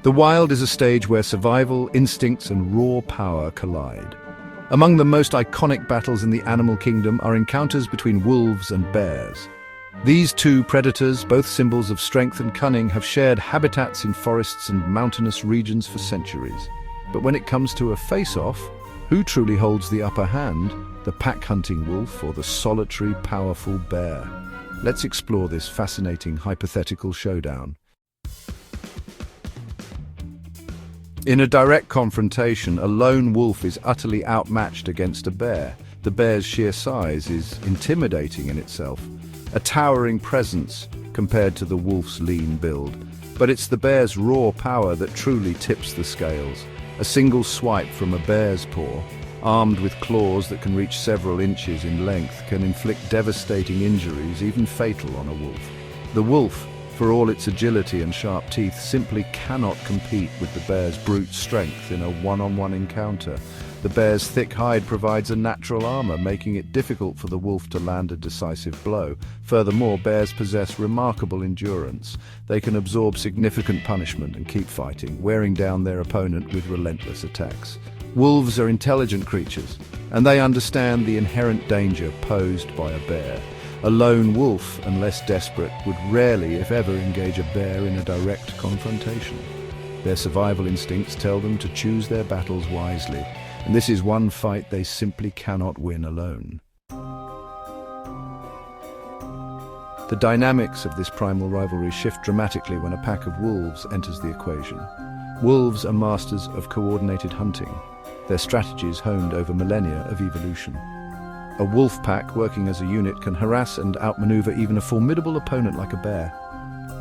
The wild is a stage where survival, instincts, and raw power collide. Among the most iconic battles in the animal kingdom are encounters between wolves and bears. These two predators, both symbols of strength and cunning, have shared habitats in forests and mountainous regions for centuries. But when it comes to a face-off, who truly holds the upper hand? The pack-hunting wolf or the solitary, powerful bear? Let's explore this fascinating hypothetical showdown. In a direct confrontation, a lone wolf is utterly outmatched against a bear. The bear's sheer size is intimidating in itself, a towering presence compared to the wolf's lean build. But it's the bear's raw power that truly tips the scales. A single swipe from a bear's paw, armed with claws that can reach several inches in length, can inflict devastating injuries, even fatal, on a wolf. The wolf, for all its agility and sharp teeth, simply cannot compete with the bear's brute strength in a one-on-one encounter. The bear's thick hide provides a natural armor, making it difficult for the wolf to land a decisive blow. Furthermore, bears possess remarkable endurance. They can absorb significant punishment and keep fighting, wearing down their opponent with relentless attacks. Wolves are intelligent creatures, and they understand the inherent danger posed by a bear. A lone wolf, unless desperate, would rarely, if ever, engage a bear in a direct confrontation. Their survival instincts tell them to choose their battles wisely, and this is one fight they simply cannot win alone. The dynamics of this primal rivalry shift dramatically when a pack of wolves enters the equation. Wolves are masters of coordinated hunting, their strategies honed over millennia of evolution. A wolf pack working as a unit can harass and outmaneuver even a formidable opponent like a bear.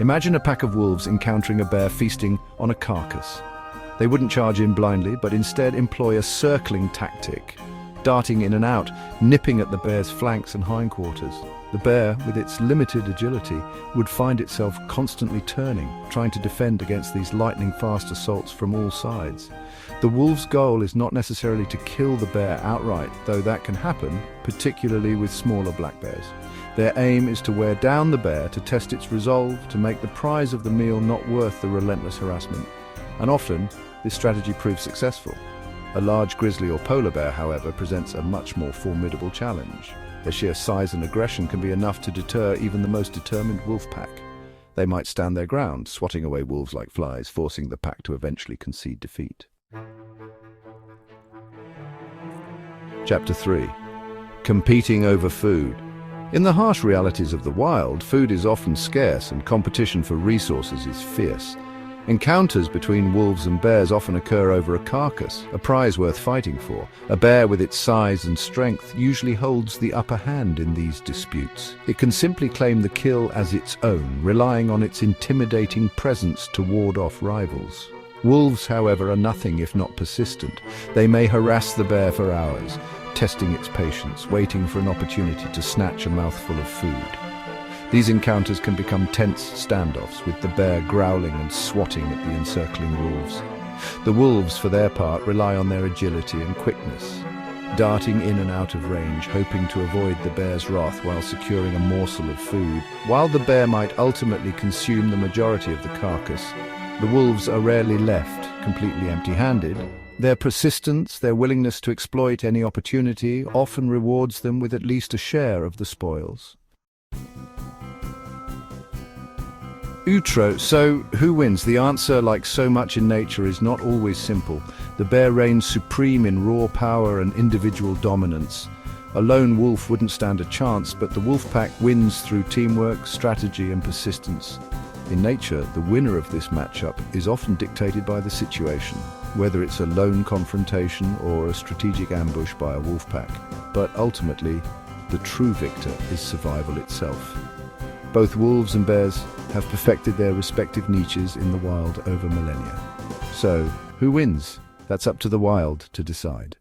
Imagine a pack of wolves encountering a bear feasting on a carcass. They wouldn't charge in blindly, but instead employ a circling tactic, darting in and out, nipping at the bear's flanks and hindquarters. The bear, with its limited agility, would find itself constantly turning, trying to defend against these lightning-fast assaults from all sides. The wolf's goal is not necessarily to kill the bear outright, though that can happen, particularly with smaller black bears. Their aim is to wear down the bear, to test its resolve, to make the prize of the meal not worth the relentless harassment. And often, this strategy proves successful. A large grizzly or polar bear, however, presents a much more formidable challenge. Their sheer size and aggression can be enough to deter even the most determined wolf pack. They might stand their ground, swatting away wolves like flies, forcing the pack to eventually concede defeat. Chapter 3. Competing over food. In the harsh realities of the wild, food is often scarce and competition for resources is fierce. Encounters between wolves and bears often occur over a carcass, a prize worth fighting for. A bear with its size and strength usually holds the upper hand in these disputes. It can simply claim the kill as its own, relying on its intimidating presence to ward off rivals. Wolves, however, are nothing if not persistent. They may harass the bear for hours, testing its patience, waiting for an opportunity to snatch a mouthful of food. These encounters can become tense standoffs, with the bear growling and swatting at the encircling wolves. The wolves, for their part, rely on their agility and quickness, darting in and out of range, hoping to avoid the bear's wrath while securing a morsel of food. While the bear might ultimately consume the majority of the carcass, the wolves are rarely left completely empty-handed. Their persistence, their willingness to exploit any opportunity, often rewards them with at least a share of the spoils. Outro. So, who wins? The answer, like so much in nature, is not always simple. The bear reigns supreme in raw power and individual dominance. A lone wolf wouldn't stand a chance, but the wolf pack wins through teamwork, strategy, and persistence. In nature, the winner of this matchup is often dictated by the situation, whether it's a lone confrontation or a strategic ambush by a wolf pack. But ultimately, the true victor is survival itself. Both wolves and bears have perfected their respective niches in the wild over millennia. So, who wins? That's up to the wild to decide.